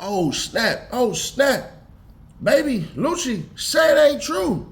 Oh snap, oh snap. Baby, Lucci, say it ain't true.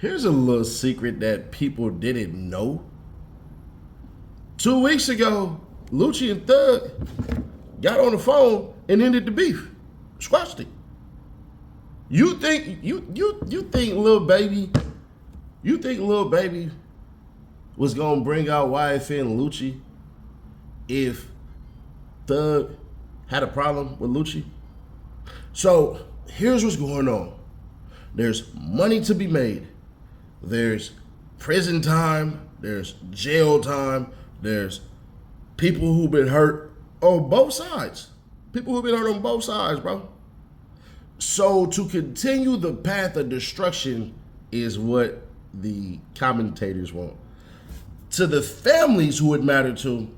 Here's a little secret that people didn't know. 2 weeks ago, Lucci and Thug got on the phone and ended the beef. Squashed it. You think Lil Baby was gonna bring out YFN Lucci if Thug had a problem with Lucci? So here's what's going on. There's money to be made. There's prison time, there's jail time, there's people who've been hurt on both sides. People who've been hurt on both sides, bro. So to continue the path of destruction is what the commentators want. To the families who it mattered to,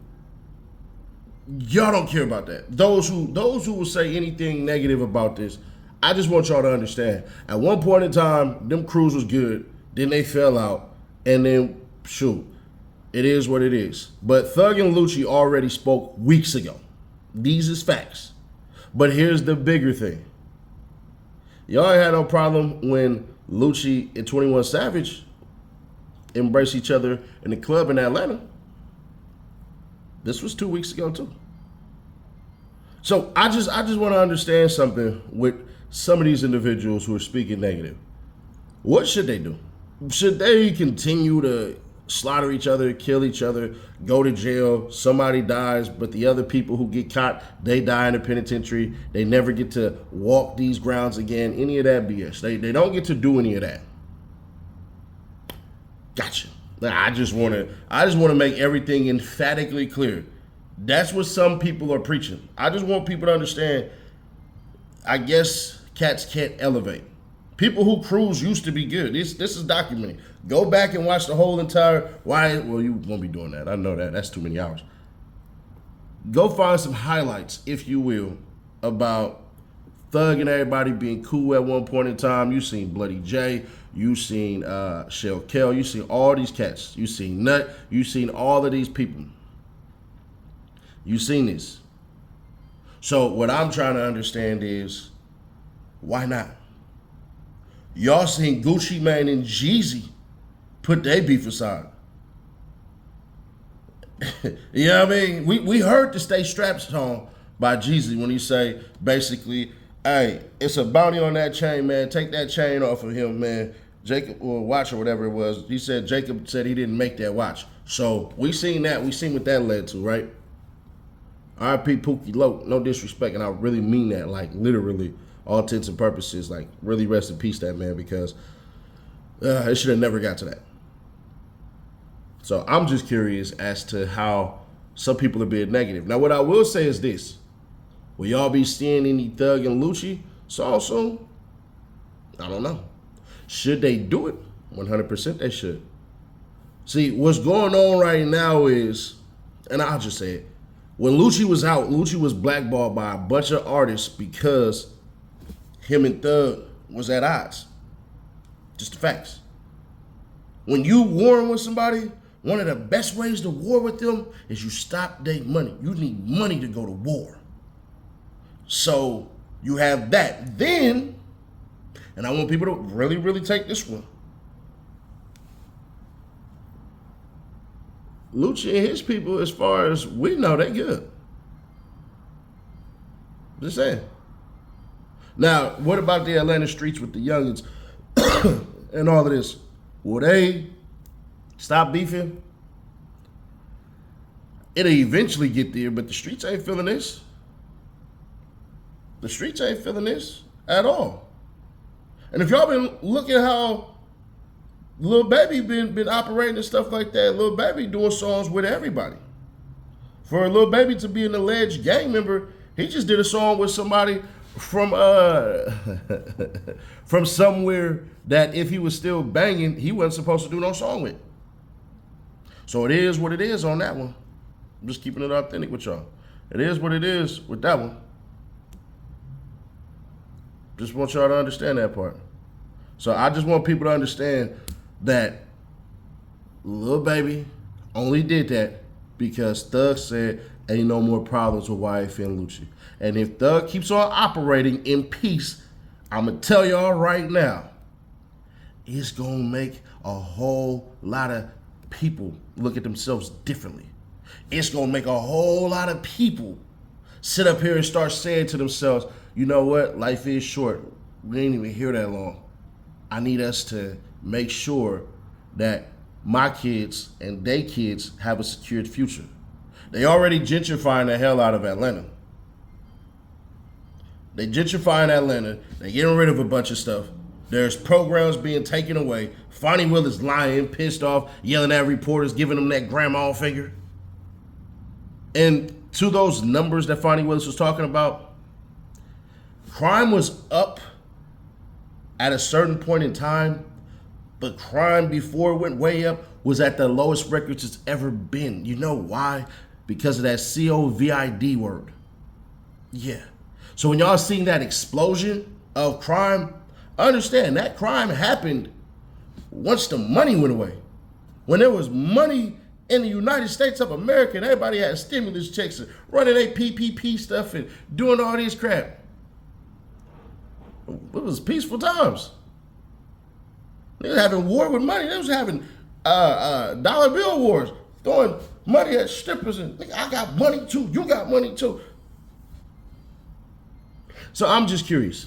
y'all don't care about that. Those who will say anything negative about this, I just want y'all to understand. At one point in time, them crews was good. Then they fell out, and then, shoot, it is what it is. But Thug and Lucci already spoke weeks ago. These is facts. But here's the bigger thing. Y'all ain't had no problem when Lucci and 21 Savage embraced each other in the club in Atlanta. This was 2 weeks ago, too. So I just want to understand something with some of these individuals who are speaking negative. What should they do? Should they continue to slaughter each other, kill each other, go to jail, somebody dies, but the other people who get caught, they die in the penitentiary, they never get to walk these grounds again, any of that BS. They don't get to do any of that. Gotcha. I just want to make everything emphatically clear. That's what some people are preaching. I just want people to understand, I guess cats can't elevate. People who cruise used to be good. This is documented. Go back and watch the whole entire well, you won't be doing that. I know that. That's too many hours. Go find some highlights, if you will, about Thug and everybody being cool at one point in time. You seen Bloody J. You seen Shell Kell. You seen all these cats. You seen Nut. You seen all of these people. You seen this. So what I'm trying to understand is, why not? Y'all seen Gucci Mane and Jeezy put their beef aside. You know what I mean? We heard the Stay Strapped song by Jeezy when he say, basically, hey, it's a bounty on that chain, man. Take that chain off of him, man. Jacob, or watch or whatever it was. He said Jacob said he didn't make that watch. So we seen that. We seen what that led to, right? R.I.P. Pookie Loc. No disrespect, and I really mean that, like literally. All intents and purposes, like really rest in peace that man, because it should have never got to that. So I'm just curious as to how some people are being negative. Now, what I will say is this. Will y'all be seeing any Thug and Lucci songs soon? I don't know. Should they do it? 100% they should. See, what's going on right now is, and I'll just say it, when Lucci was out, Lucci was blackballed by a bunch of artists because him and Thug was at odds. Just the facts. When you warring with somebody, one of the best ways to war with them is you stop their money. You need money to go to war. So you have that. Then, and I want people to really, really take this one. Lucci and his people, as far as we know, they good. Just saying. Now, what about the Atlanta streets with the youngins and all of this? Will they stop beefing? It'll eventually get there, but the streets ain't feeling this. The streets ain't feeling this at all. And if y'all been looking how Lil Baby been operating and stuff like that, Lil Baby doing songs with everybody. For Lil Baby to be an alleged gang member, he just did a song with somebody from from somewhere that if he was still banging, he wasn't supposed to do no song with. So it is what it is on that one. I'm just keeping it authentic with y'all. It is what it is with that one. Just want y'all to understand that part. So I just want people to understand that Lil Baby only did that because Thug said ain't no more problems with YFN Lucci. And if Thug keeps on operating in peace, I'm going to tell y'all right now, it's going to make a whole lot of people look at themselves differently. It's going to make a whole lot of people sit up here and start saying to themselves, you know what, life is short. We ain't even here that long. I need us to make sure that my kids and they kids have a secured future. They already gentrifying the hell out of Atlanta. They gentrifying Atlanta. They getting rid of a bunch of stuff. There's programs being taken away. Fonnie Will is lying, pissed off, yelling at reporters, giving them that grandma finger. And to those numbers that Fonnie Willis was talking about, crime was up at a certain point in time, but crime before it went way up was at the lowest records it's ever been. You know why? Because of that COVID word. Yeah. So when y'all seeing that explosion of crime, understand that crime happened once the money went away. When there was money in the United States of America and everybody had stimulus checks and running their PPP stuff and doing all this crap. It was peaceful times. They was having war with money. They was having dollar bill wars, throwing money at strippers and I got money too, you got money too. So I'm just curious.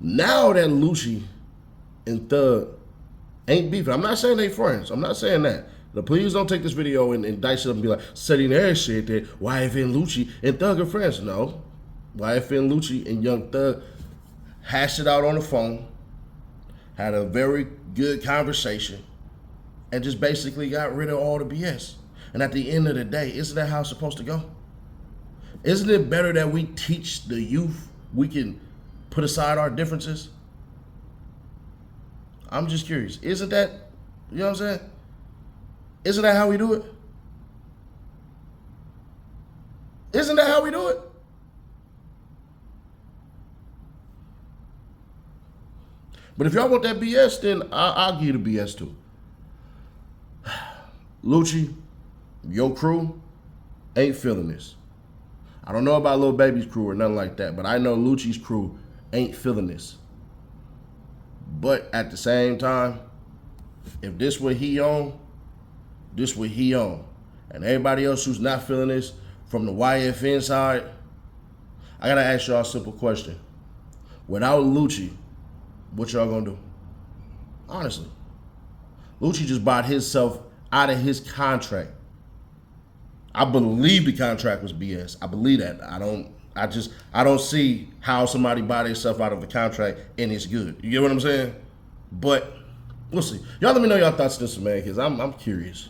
Now that Lucci and Thug ain't beefing, I'm not saying they friends. I'm not saying that. Now, please don't take this video and dice it up and be like, setting their shit that YFN Lucci and Thug are friends. No. YFN Lucci and Young Thug hashed it out on the phone, had a very good conversation, and just basically got rid of all the BS. And at the end of the day, isn't that how it's supposed to go? Isn't it better that we teach the youth we can put aside our differences? I'm just curious. Isn't that, you know what I'm saying? Isn't that how we do it? Isn't that how we do it? But if y'all want that BS, then I'll give you the BS too. Lucci, your crew ain't feeling this. I don't know about Lil Baby's crew or nothing like that, but I know Lucci's crew ain't feeling this. But at the same time, if this what he on, this what he on. And everybody else who's not feeling this from the YFN side, I gotta ask y'all a simple question. Without Lucci, what y'all gonna do? Honestly. Lucci just bought himself out of his contract. I believe the contract was BS. I believe that. I don't see how somebody buy themselves out of a contract and it's good. You get what I'm saying? But we'll see. Y'all let me know y'all thoughts on this, man, because I'm curious.